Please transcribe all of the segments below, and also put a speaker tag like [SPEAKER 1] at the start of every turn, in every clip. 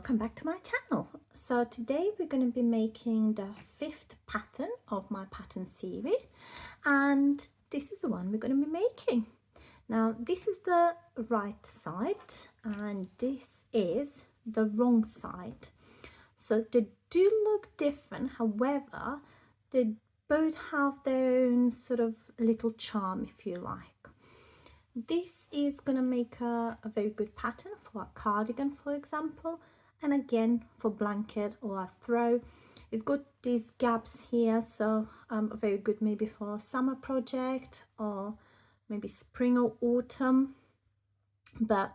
[SPEAKER 1] welcome back to my channel. So today we're going to be making the 5th pattern of my pattern series, and this is the one we're going to be making. Now this is the right side and this is the wrong side, so they do look different. However, they both have their own sort of little charm, if you like. This is going to make a very good pattern for a cardigan, for example, and again for blanket or a throw. It's got these gaps here, so very good maybe for a summer project or maybe spring or autumn. But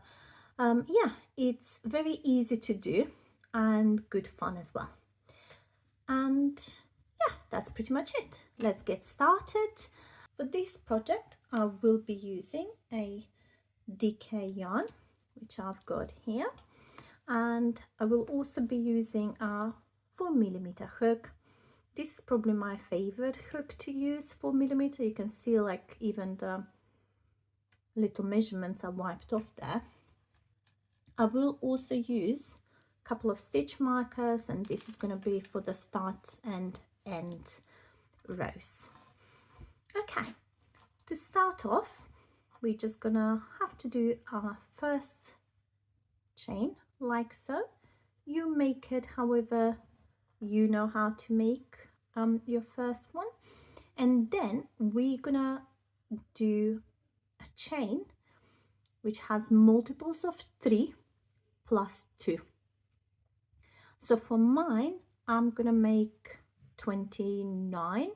[SPEAKER 1] yeah, it's very easy to do and good fun as well. And yeah, that's pretty much it. Let's get started. For this project, I will be using a DK yarn, which I've got here, and I will also be using a 4mm hook. This is probably my favorite hook to use, 4mm. You can see like even the little measurements are wiped off there. I will also use a couple of stitch markers, and this is going to be for the start and end rows. Okay, to start off, we're just gonna have to do our first chain like so. You make it however you know how to make your first one, and then we're gonna do a chain which has multiples of 3 plus 2. So for mine, I'm gonna make 29,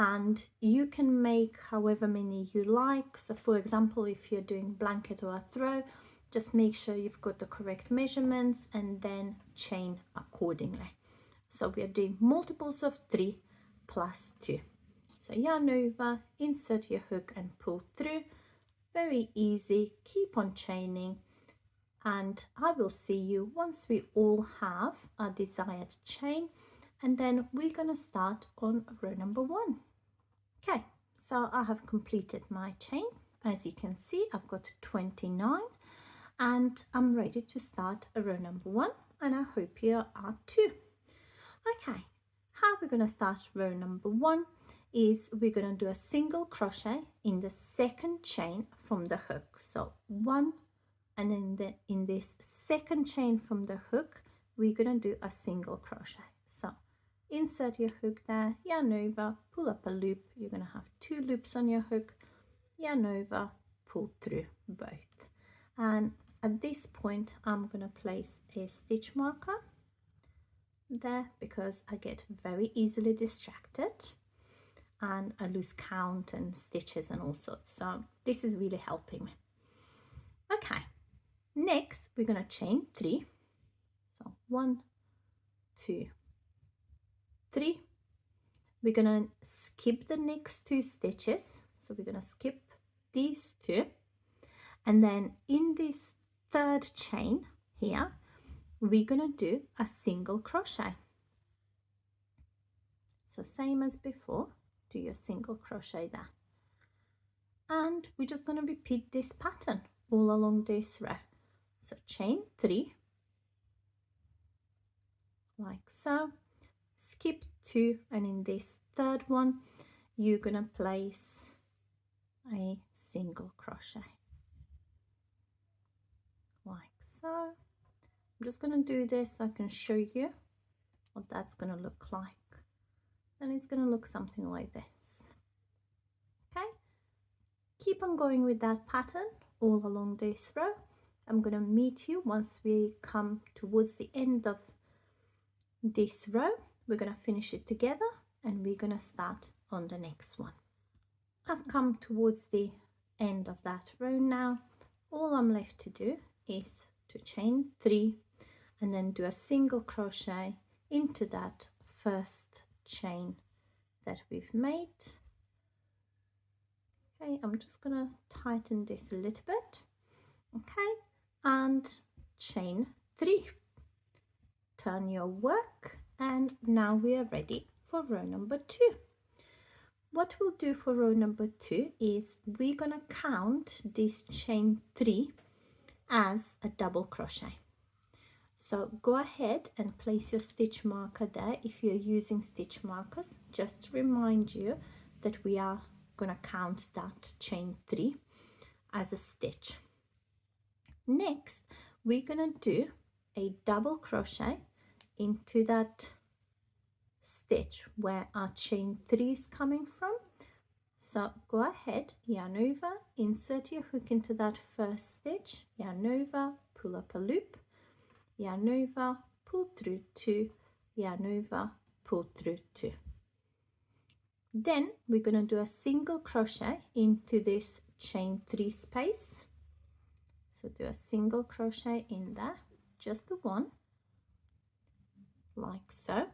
[SPEAKER 1] and you can make however many you like. So for example, if you're doing blanket or a throw, just make sure you've got the correct measurements and then chain accordingly. So we are doing multiples of 3 plus 2. So yarn over, insert your hook and pull through. Very easy. Keep on chaining, and I will see you once we all have a desired chain, and then we're gonna start on row number 1. Okay, so I have completed my chain. As you can see, I've got 29 and I'm ready to start row number 1, and I hope you are too. Okay, how we're going to start row number 1 is we're going to do a single crochet in the second chain from the hook. So 1, and then in this second chain from the hook, we're going to do a single crochet. So insert your hook there, yarn over, pull up a loop. You're going to have 2 loops on your hook, yarn over, pull through both. And at this point, I'm going to place a stitch marker there because I get very easily distracted and I lose count and stitches and all sorts. So this is really helping me. Okay, next we're going to chain 3. So 1, 2, 3. We're gonna skip the next 2 stitches, so we're gonna skip these 2, and then in this third chain here we're gonna do a single crochet. So same as before, do your single crochet there, and we're just gonna repeat this pattern all along this row. So chain 3 like so, skip 2, and in this third one you're gonna place a single crochet like so. I'm just gonna do this so I can show you what that's gonna look like, and it's gonna look something like this. Okay, keep on going with that pattern all along this row. I'm gonna meet you once we come towards the end of this row. We're gonna finish it together and we're gonna start on the next one. I've come towards the end of that row now. All I'm left to do is to chain 3 and then do a single crochet into that first chain that we've made. Okay, I'm just gonna tighten this a little bit. Okay, and chain 3. Turn your work, and now we are ready for row number 2. What we'll do for row number 2 is we're gonna count this chain 3 as a double crochet. So go ahead and place your stitch marker there if you're using stitch markers, just to remind you that we are going to count that chain 3 as a stitch. Next, we're going to do a double crochet into that stitch where our chain 3 is coming from. So go ahead, yarn over, insert your hook into that first stitch, yarn over, pull up a loop, yarn over, pull through 2, yarn over, pull through 2. Then we're going to do a single crochet into this chain 3 space. So do a single crochet in there, just the one, like so.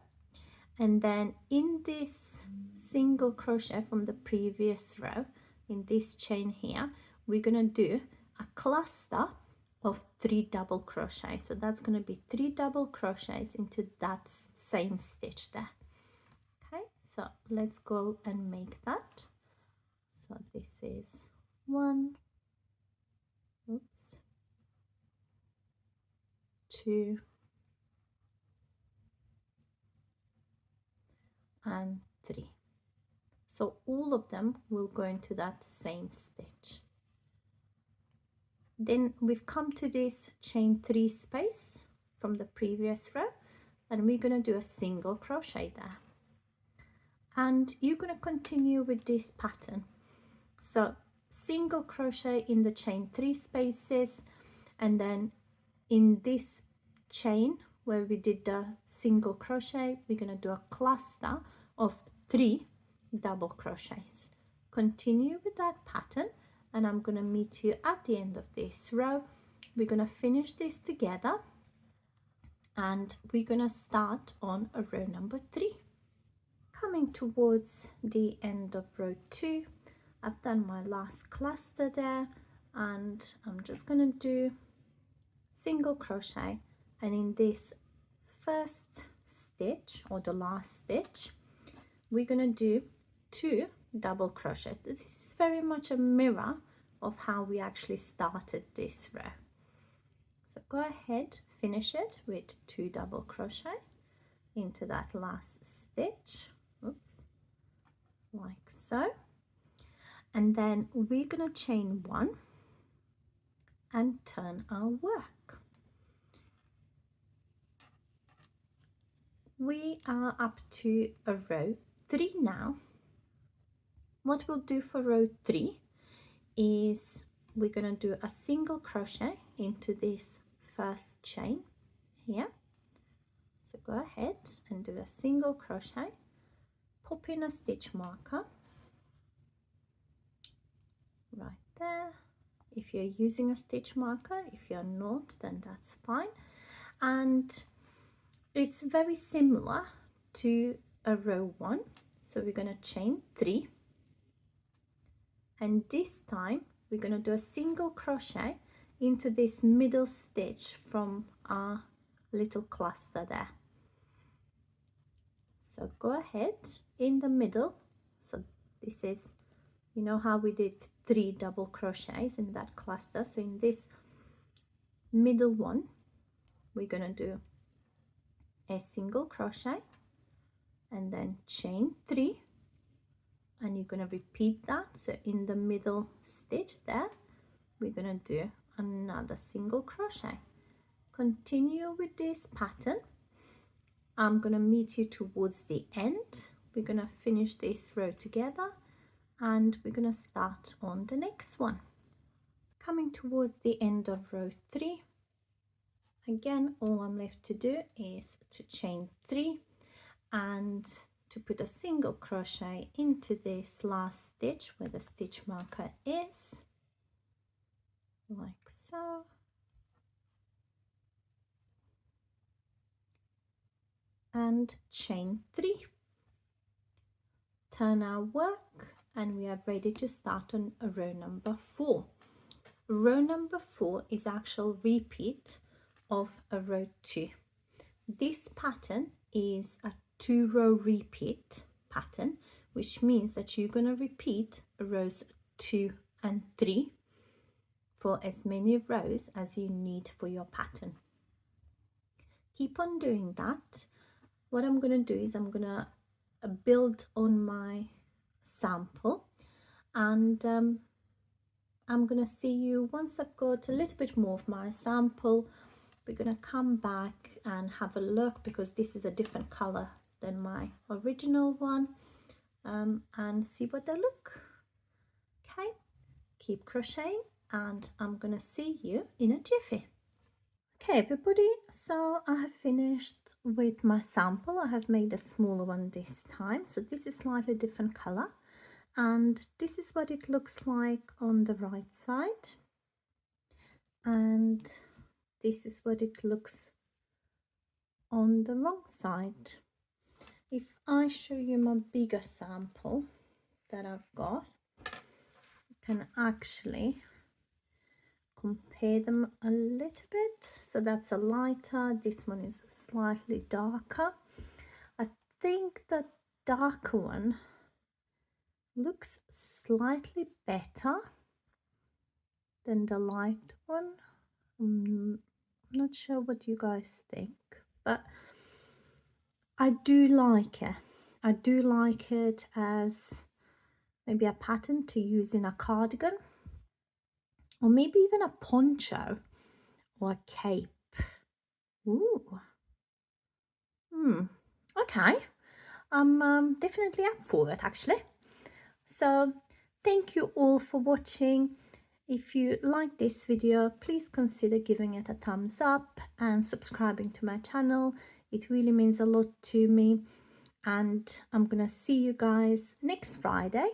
[SPEAKER 1] And then in this single crochet from the previous row, in this chain here, we're going to do a cluster of 3 double crochets. So that's going to be 3 double crochets into that same stitch there. Okay, so let's go and make that. So this is 1, 2, and 3. So all of them will go into that same stitch. Then we've come to this chain 3 space from the previous row, and we're going to do a single crochet there. And you're going to continue with this pattern. So single crochet in the chain 3 spaces, and then in this chain where we did the single crochet, we're going to do a cluster of 3 double crochets. Continue with that pattern, and I'm going to meet you at the end of this row. We're going to finish this together, and we're going to start on a row number 3. Coming towards the end of row 2, I've done my last cluster there, and I'm just going to do single crochet, and in this first stitch or the last stitch, we're going to do 2 double crochets. This is very much a mirror of how we actually started this row. So go ahead, finish it with 2 double crochet into that last stitch. Oops, like so. And then we're going to chain 1 and turn our work. We are up to a row 3 now. What we'll do for row 3 is we're going to do a single crochet into this first chain here. So go ahead and do a single crochet, pop in a stitch marker right there. If you're using a stitch marker, if you're not, then that's fine. And it's very similar to a row 1. So we're going to chain 3, and this time we're going to do a single crochet into this middle stitch from our little cluster there. So go ahead in the middle. So this is, you know how we did 3 double crochets in that cluster. So in this middle one, we're going to do a single crochet and then chain 3, and you're going to repeat that. So in the middle stitch there, we're going to do another single crochet. Continue with this pattern. I'm going to meet you towards the end. We're going to finish this row together, and we're going to start on the next one. Coming towards the end of row 3, again, all I'm left to do is to chain 3 and to put a single crochet into this last stitch where the stitch marker is, like so. And chain 3. Turn our work, and we are ready to start on a row number 4. Row number 4 is actual repeat of a row 2. This pattern is a 2-row repeat pattern, which means that you're going to repeat rows 2 and 3 for as many rows as you need for your pattern. keep on doing that. What I'm going to do is I'm going to build on my sample, and I'm going to see you once I've got a little bit more of my sample. We're going to come back and have a look, because this is a different color than my original one, and see what they look. Okay, keep crocheting, and I'm going to see you in a jiffy. Okay everybody, so I have finished with my sample. I have made a smaller one this time, so this is slightly different color, and this is what it looks like on the right side, and this is what it looks on the wrong side. If I show you my bigger sample that I've got, you can actually compare them a little bit. So that's a lighter, this one is slightly darker. I think the darker one looks slightly better than the light one. I'm not sure what you guys think, but I do like it. I do like it as maybe a pattern to use in a cardigan, or maybe even a poncho or a cape. Ooh. Okay. I'm definitely up for it actually. So thank you all for watching. If you like this video, please consider giving it a thumbs up and subscribing to my channel. It really means a lot to me. And I'm gonna see you guys next Friday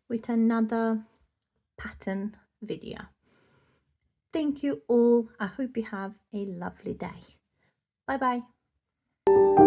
[SPEAKER 1] with another pattern video. Thank you all. I hope you have a lovely day. Bye bye.